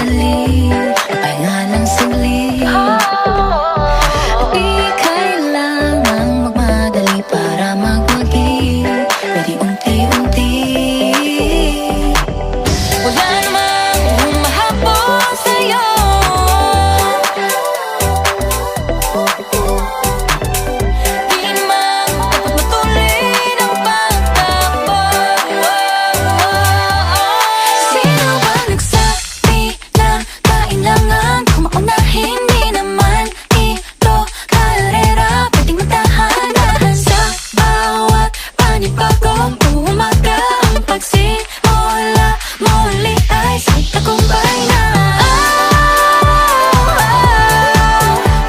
muli, pahinga lang saglit. Di kailangang magmadali para magwagi, pwede unti-unti. Wala namang humahabol sa'yo. Di naman dapat matuloy ng pagtakbo. Sino ba nagsabi na kailangan kung maunahin? Di naman ito karera, pwedeng magdahan-dahan sa bawat panibagong umaga. Ang pagsimula muli ay sa tagumpay na.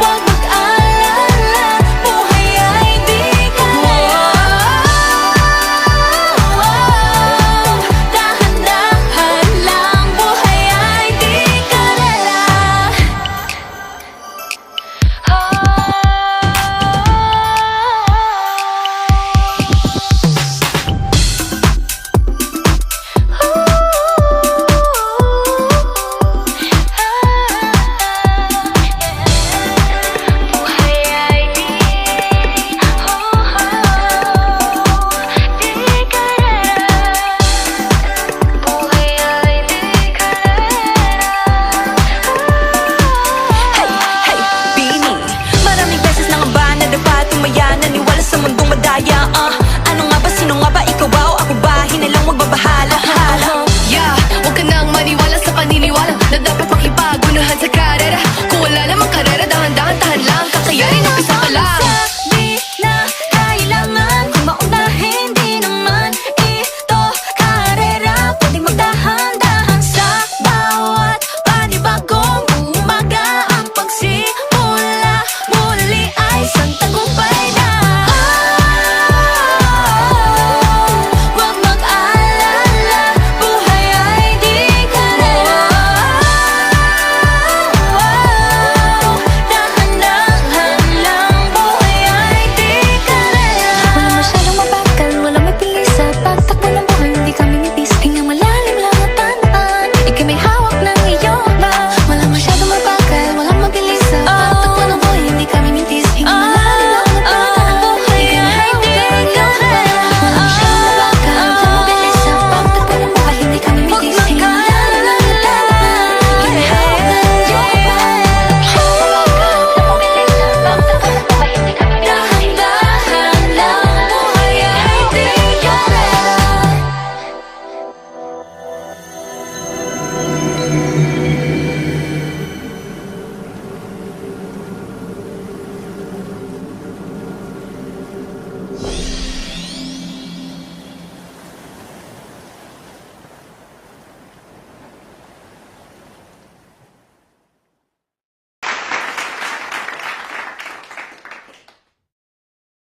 Huwag mag-alala, buhay ay di kalera. Dahan-dahan lang, buhay ay di kalera. Buhay ay di kalera. Buhay ay di kalera. Hey, Bini, maraming beses na nga ba nadapa at tumaya, naniwala sa mundong madaya. Ano nga ba, sino nga ba, ikaw ba o ako ba? Hinalang magbabahala. Yeah, huwag ka nang maniwala sa paniniwala na dapat makipagunahan sa karera. Kung wala namang karera, dahan-dahan, tahan lang, kakayanin umpisa pa lang. Sabi na kailangan kung maunahin, di naman ito karera, pwedeng magdahan-dahan sa bawat panibagong umaga. Ang pagsimula muli ay isang tagumpay na. Huwag mag-alala, buhay ay di kalera. Dahan-dahan lang, buhay ay di kalera. Walang masyadong mabagal, walang may pilis sa pagtakbo ng buhay, hindi kami nipis. Hingang malalim lang at tandaan, ika'y may hawak ng iyong